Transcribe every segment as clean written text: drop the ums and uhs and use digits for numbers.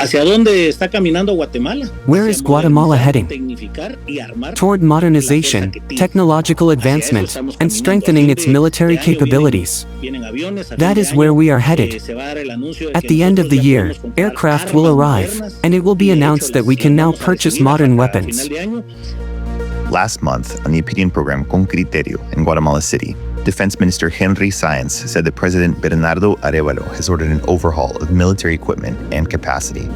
¿Hacia dónde está caminando Guatemala? Where is Guatemala heading? Toward modernization, technological advancement, and strengthening its military capabilities. That is where we are headed. At the end of the year, aircraft will arrive, and it will be announced that we can now purchase modern weapons. Last month, on the opinion program Con Criterio in Guatemala City, Defense Minister Henry Sáenz said that President Bernardo Arévalo has ordered an overhaul of military equipment and capacity.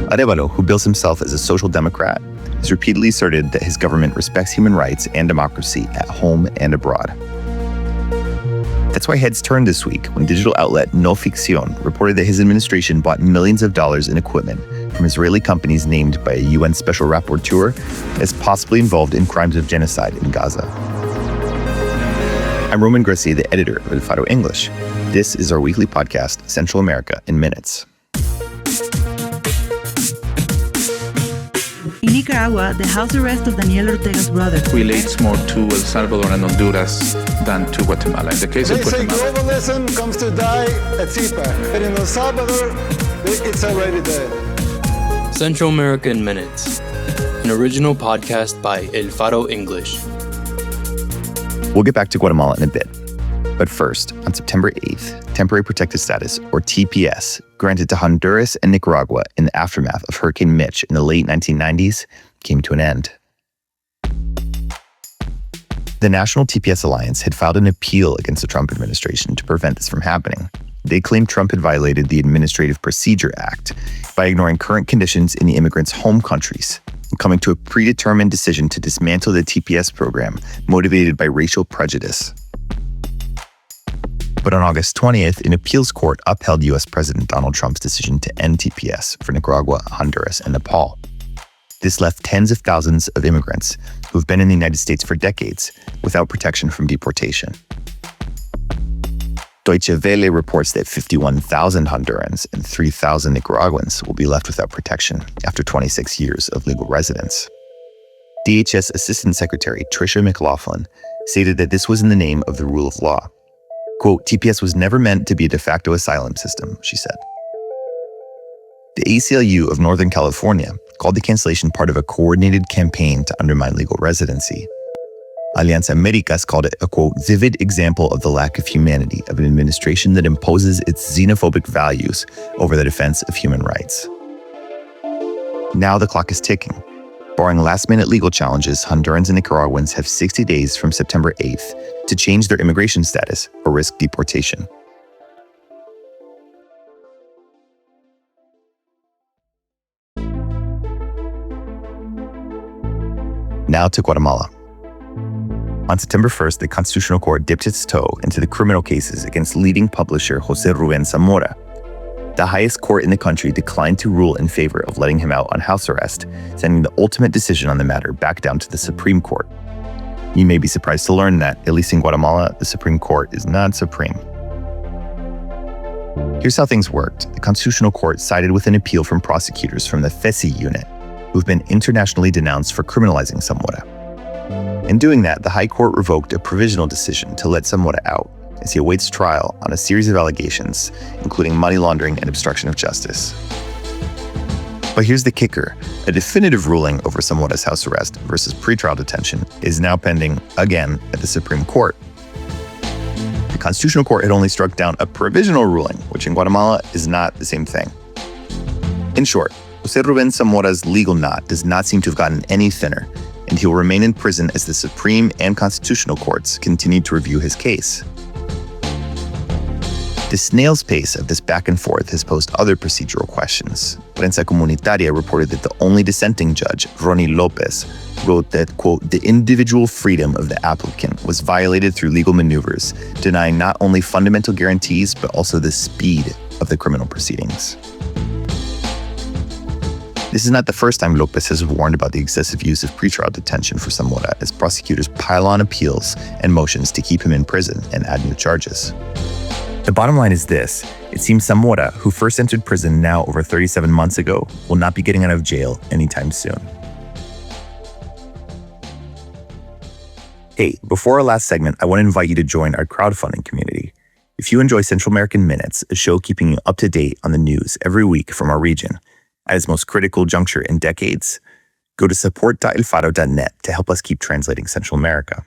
Arévalo, who bills himself as a social democrat, has repeatedly asserted that his government respects human rights and democracy at home and abroad. That's why heads turned this week when digital outlet No Ficción reported that his administration bought millions of dollars in equipment from Israeli companies named by a UN Special Rapporteur as possibly involved in crimes of genocide in Gaza. I'm Roman Grisi, the editor of El Faro English. This is our weekly podcast, Central America in Minutes. In Nicaragua, the house arrest of Daniel Ortega's brother relates more to El Salvador and Honduras than to Guatemala. In the case of Guatemala, they say globalism comes to die at CIPA, but in El Salvador, it's already dead. Central America in Minutes, an original podcast by El Faro English. We'll get back to Guatemala in a bit. But first, on September 8th, Temporary Protected Status, or TPS, granted to Honduras and Nicaragua in the aftermath of Hurricane Mitch in the late 1990s, came to an end. The National TPS Alliance had filed an appeal against the Trump administration to prevent this from happening. They claimed Trump had violated the Administrative Procedure Act by ignoring current conditions in the immigrants' home countries and coming to a predetermined decision to dismantle the TPS program motivated by racial prejudice. But on August 20th, an appeals court upheld U.S. President Donald Trump's decision to end TPS for Nicaragua, Honduras, and Nepal. This left tens of thousands of immigrants who have been in the United States for decades without protection from deportation. Deutsche Welle reports that 51,000 Hondurans and 3,000 Nicaraguans will be left without protection after 26 years of legal residence. DHS Assistant Secretary Tricia McLaughlin stated that this was in the name of the rule of law. Quote, TPS was never meant to be a de facto asylum system, she said. The ACLU of Northern California called the cancellation part of a coordinated campaign to undermine legal residency. Alianza Americas called it a, quote, vivid example of the lack of humanity of an administration that imposes its xenophobic values over the defense of human rights. Now the clock is ticking. Barring last-minute legal challenges, Hondurans and Nicaraguans have 60 days from September 8th to change their immigration status or risk deportation. Now to Guatemala. On September 1st, the Constitutional Court dipped its toe into the criminal cases against leading publisher Jose Rubén Zamora. The highest court in the country declined to rule in favor of letting him out on house arrest, sending the ultimate decision on the matter back down to the Supreme Court. You may be surprised to learn that, at least in Guatemala, the Supreme Court is not supreme. Here's how things worked. The Constitutional Court sided with an appeal from prosecutors from the FESI unit, who've been internationally denounced for criminalizing Zamora. In doing that, the High Court revoked a provisional decision to let Zamora out, as he awaits trial on a series of allegations, including money laundering and obstruction of justice. But here's the kicker. A definitive ruling over Zamora's house arrest versus pretrial detention is now pending again at the Supreme Court. The Constitutional Court had only struck down a provisional ruling, which in Guatemala is not the same thing. In short, Jose Rubén Zamora's legal knot does not seem to have gotten any thinner, and he will remain in prison as the Supreme and Constitutional Courts continue to review his case. The snail's pace of this back and forth has posed other procedural questions. Prensa Comunitaria reported that the only dissenting judge, Ronnie Lopez, wrote that, quote, the individual freedom of the applicant was violated through legal maneuvers, denying not only fundamental guarantees, but also the speed of the criminal proceedings. This is not the first time Lopez has warned about the excessive use of pretrial detention for Zamora as prosecutors pile on appeals and motions to keep him in prison and add new charges. The bottom line is this. It seems Zamora, who first entered prison now over 37 months ago, will not be getting out of jail anytime soon. Hey, before our last segment, I want to invite you to join our crowdfunding community. If you enjoy Central American Minutes, a show keeping you up to date on the news every week from our region, at its most critical juncture in decades, go to support.elfaro.net to help us keep translating Central America.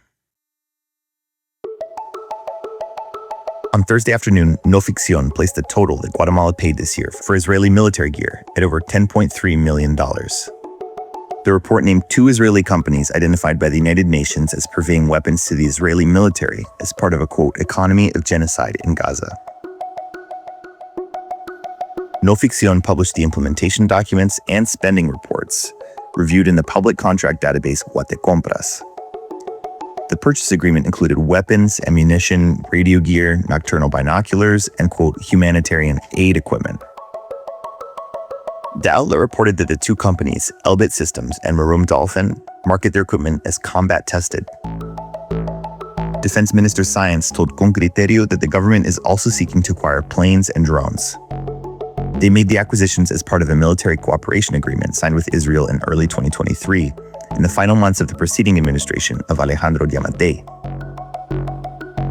On Thursday afternoon, No Ficción placed the total that Guatemala paid this year for Israeli military gear at over $10.3 million. The report named 2 Israeli companies identified by the United Nations as purveying weapons to the Israeli military as part of a, quote, economy of genocide in Gaza. No Ficción published the implementation documents and spending reports, reviewed in the public contract database Guatecompras. The purchase agreement included weapons, ammunition, radio gear, nocturnal binoculars, and, quote, humanitarian aid equipment. The outlet reported that the 2 companies, Elbit Systems and Maroom Dolphin, market their equipment as combat tested. Defense Minister Science told Con Criterio that the government is also seeking to acquire planes and drones. They made the acquisitions as part of a military cooperation agreement signed with Israel in early 2023, in the final months of the preceding administration of Alejandro Yamatei.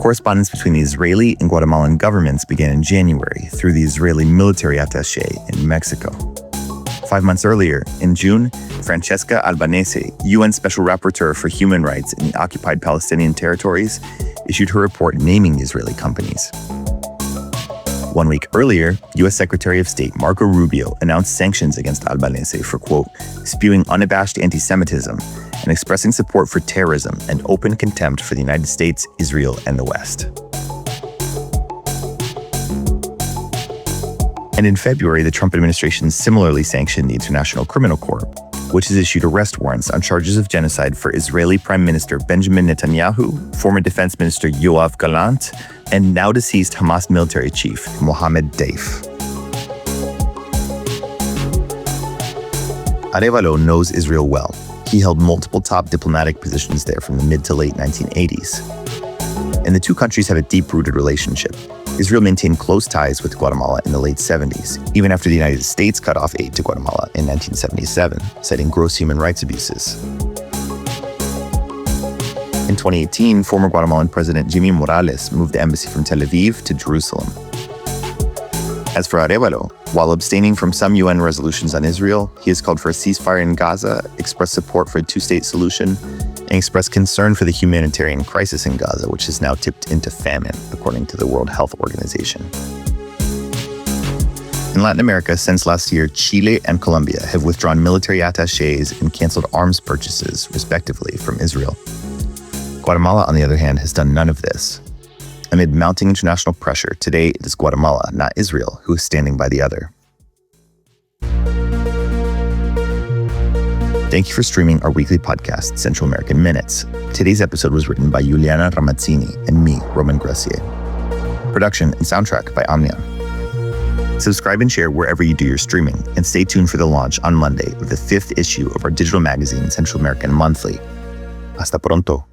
Correspondence between the Israeli and Guatemalan governments began in January through the Israeli military attaché in Mexico. 5 months earlier, in June, Francesca Albanese, UN Special Rapporteur for Human Rights in the occupied Palestinian territories, issued her report naming the Israeli companies. 1 week earlier, U.S. Secretary of State Marco Rubio announced sanctions against Albanese for, quote, spewing unabashed anti-Semitism and expressing support for terrorism and open contempt for the United States, Israel, and the West. And in February, the Trump administration similarly sanctioned the International Criminal Court, which has issued arrest warrants on charges of genocide for Israeli Prime Minister Benjamin Netanyahu, former Defense Minister Yoav Gallant, and now-deceased Hamas military chief Mohammed Deif. Arevalo knows Israel well. He held multiple top diplomatic positions there from the mid to late 1980s. And the 2 countries have a deep-rooted relationship. Israel maintained close ties with Guatemala in the late 70s, even after the United States cut off aid to Guatemala in 1977, citing gross human rights abuses. In 2018, former Guatemalan President Jimmy Morales moved the embassy from Tel Aviv to Jerusalem. As for Arevalo, while abstaining from some UN resolutions on Israel, he has called for a ceasefire in Gaza, expressed support for a 2-state solution, and expressed concern for the humanitarian crisis in Gaza, which has now tipped into famine, according to the World Health Organization. In Latin America, since last year, Chile and Colombia have withdrawn military attachés and canceled arms purchases, respectively, from Israel. Guatemala, on the other hand, has done none of this. Amid mounting international pressure, today it is Guatemala, not Israel, who is standing by the other. Thank you for streaming our weekly podcast, Central American Minutes. Today's episode was written by Juliana Ramazzini and me, Roman Gracier. Production and soundtrack by Omnium. Subscribe and share wherever you do your streaming, and stay tuned for the launch on Monday of the 5th issue of our digital magazine, Central American Monthly. Hasta pronto.